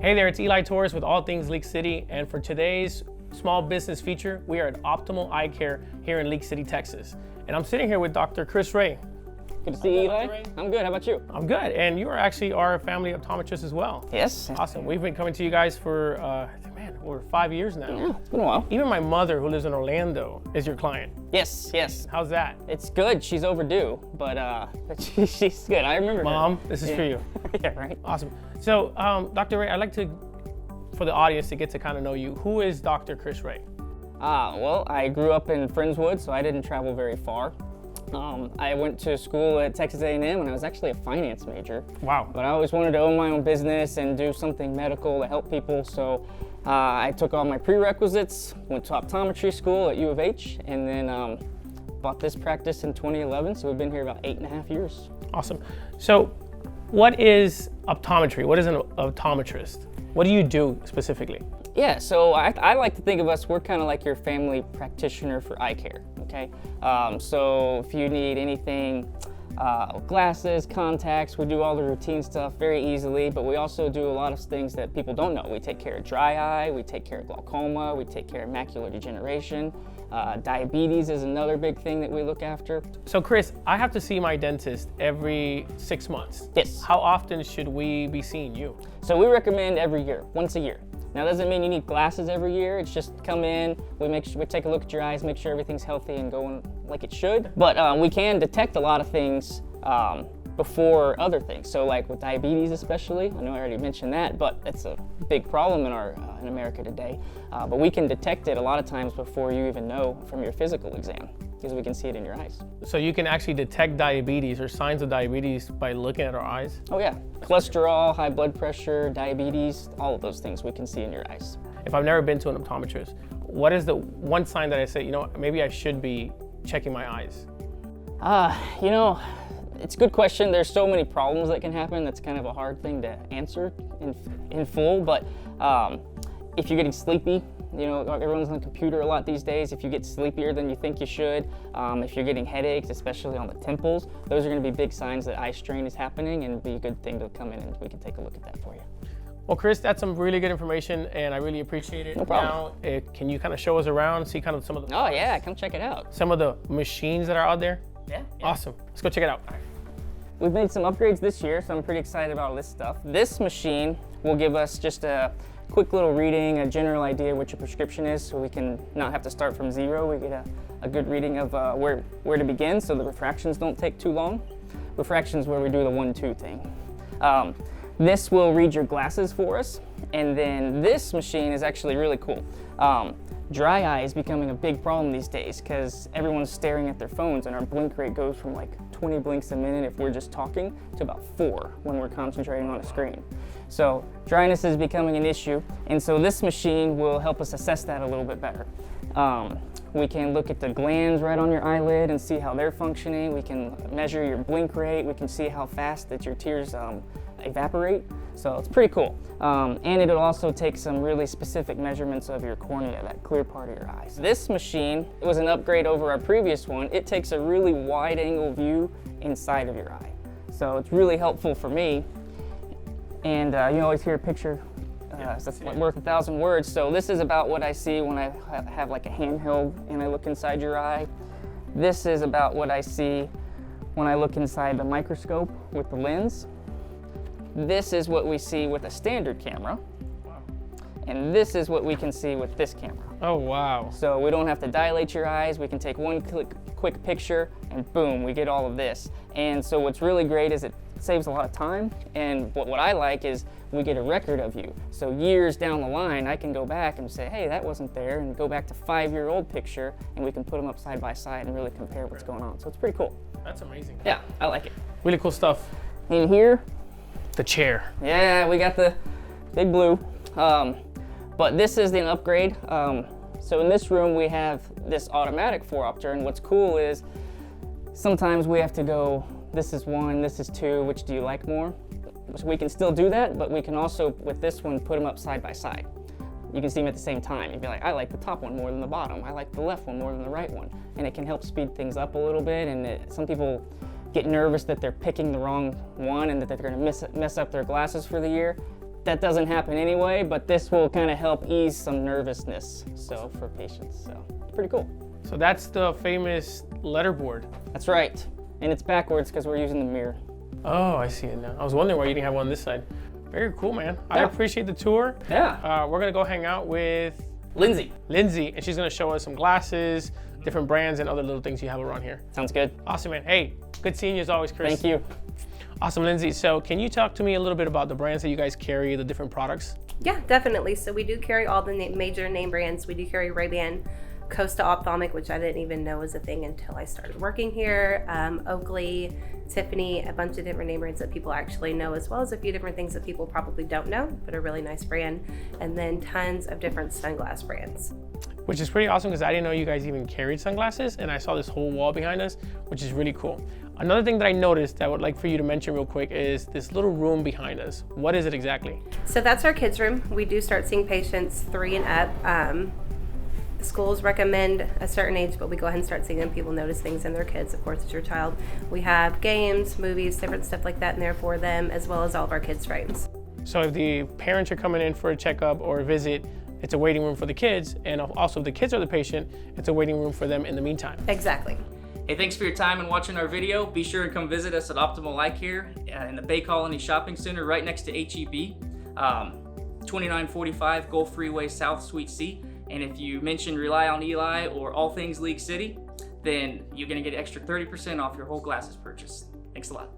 Hey there, it's Eli Torres with All Things Leak City, and for today's small business feature, we are at Optimal Eye Care here in Leak City, Texas. And I'm sitting here with Dr. Rhea. Good to see you, Eli. I'm good. How about you? I'm good, and you are actually our family optometrist as well. Yes. Awesome. We've been coming to you guys for, over 5 years now. Yeah, it's been a while. Even my mother, who lives in Orlando, is your client. Yes, yes. How's that? It's good. She's overdue, but she's good. I remember Mom, her. this is for you. Yeah, right. Awesome. So, Dr. Rhea, I'd like to, for the audience to get to kind of know you, who is Dr. Rhea? Well, I grew up in Friendswood, so I didn't travel very far. I went to school at Texas A&M, and I was actually a finance major. Wow. But I always wanted to own my own business and do something medical to help people, so I took all my prerequisites, went to optometry school at U of H, and then bought this practice in 2011, so we've been here about 8.5 years. Awesome. So what is optometry? What is an optometrist? What do you do specifically? Yeah, so I like to think of us, we're kind of like your family practitioner for eye care, okay? So if you need anything, glasses, contacts, we do all the routine stuff very easily, but we also do a lot of things that people don't know. We take care of dry eye, we take care of glaucoma, we take care of macular degeneration. Diabetes is another big thing that we look after. So Chris, I have to see my dentist every 6 months. Yes. How often should we be seeing you? So we recommend every year, once a year. Now, that doesn't mean you need glasses every year. It's just come in, we take a look at your eyes, make sure everything's healthy and going like it should. But we can detect a lot of things before other things. So like with diabetes especially, I know I already mentioned that, but it's a big problem in America today. But we can detect it a lot of times before you even know from your physical exam, because we can see it in your eyes. So you can actually detect diabetes or signs of diabetes by looking at our eyes? Oh yeah, cholesterol, high blood pressure, diabetes, all of those things we can see in your eyes. If I've never been to an optometrist, what is the one sign that I say, maybe I should be checking my eyes? It's a good question. There's so many problems that can happen. That's kind of a hard thing to answer in full, but if you're getting sleepy, everyone's on the computer a lot these days. If you get sleepier than you think you should, if you're getting headaches, especially on the temples, those are going to be big signs that eye strain is happening, and it'd be a good thing to come in and we can take a look at that for you. Well, Chris, that's some really good information, and I really appreciate it. No problem. Now, can you kind of show us around, see kind of some of the... Oh yeah, come check it out. Some of the machines that are out there? Yeah. Awesome. Let's go check it out. We've made some upgrades this year, so I'm pretty excited about all this stuff. This machine will give us just a quick little reading, a general idea what your prescription is, so we can not have to start from zero. We get a good reading of where to begin, so the refractions don't take too long. Refractions where we do the 1-2 thing. This will read your glasses for us, and then this machine is actually really cool. Dry eye is becoming a big problem these days because everyone's staring at their phones, and our blink rate goes from like 20 blinks a minute if we're just talking to about 4 when we're concentrating on a screen. So dryness is becoming an issue, and so this machine will help us assess that a little bit better. We can look at the glands right on your eyelid and see how they're functioning. We can measure your blink rate. We can see how fast that your tears evaporate. So it's pretty cool. And it'll also take some really specific measurements of your cornea, that clear part of your eyes. This machine was an upgrade over our previous one. It takes a really wide angle view inside of your eye. So it's really helpful for me. And you always hear a picture that's worth 1,000 words. So this is about what I see when I have like a handheld and I look inside your eye. This is about what I see when I look inside the microscope with the lens. This is what we see with a standard camera. And this is what we can see with this camera. Oh, wow. So we don't have to dilate your eyes. We can take one quick picture and boom, we get all of this. And so what's really great is it saves a lot of time. And what I like is we get a record of you. So years down the line, I can go back and say, hey, that wasn't there, and go back to 5-year-old picture, and we can put them up side by side and really compare what's going on. So it's pretty cool. That's amazing. Yeah, I like it. Really cool stuff. In here, The chair. yeah, we got the big blue. But this is an upgrade. So in this room, we have this automatic Phoropter, and what's cool is sometimes we have to go, this is 1, this is 2, which do you like more? So we can still do that, but we can also, with this one, put them up side by side. You can see them at the same time. You'd be like, I like the top one more than the bottom. I like the left one more than the right one. And it can help speed things up a little bit, and some people get nervous that they're picking the wrong one and that they're gonna mess up their glasses for the year. that doesn't happen anyway, but this will kind of help ease some nervousness for patients. So pretty cool. So that's the famous letterboard. That's right. And it's backwards because we're using the mirror. Oh, I see it now. I was wondering why you didn't have one on this side. Very cool, man. I Yeah. appreciate the tour. Yeah. We're gonna go hang out with Lindsay. Lindsay, and she's gonna show us some glasses, different brands, and other little things you have around here. Sounds good. Awesome, man. Hey, good seeing you as always, Chris. Thank you. Awesome, Lindsay. So can you talk to me a little bit about the brands that you guys carry, the different products? Yeah, definitely. So we do carry all the major name brands. We do carry Ray-Ban, Costa Ophthalmic, which I didn't even know was a thing until I started working here, Oakley, Tiffany, a bunch of different name brands that people actually know, as well as a few different things that people probably don't know, but a really nice brand, and then tons of different sunglass brands. Which is pretty awesome because I didn't know you guys even carried sunglasses, and I saw this whole wall behind us, which is really cool. Another thing that I noticed that I would like for you to mention real quick is this little room behind us. What is it exactly? So that's our kids' room. We do start seeing patients 3 and up. Schools recommend a certain age, but we go ahead and start seeing them. People notice things in their kids. Of course, it's your child. We have games, movies, different stuff like that in there for them, as well as all of our kids' frames. So if the parents are coming in for a checkup or a visit, it's a waiting room for the kids, and also if the kids are the patient, it's a waiting room for them in the meantime. Exactly. Hey, thanks for your time and watching our video. Be sure and come visit us at Optimal Eye Care in the Bay Colony Shopping Center right next to HEB, 2945 Gulf Freeway South, Suite C. And if you mention Rely on Eli or All Things League City, then you're gonna get extra 30% off your whole glasses purchase. Thanks a lot.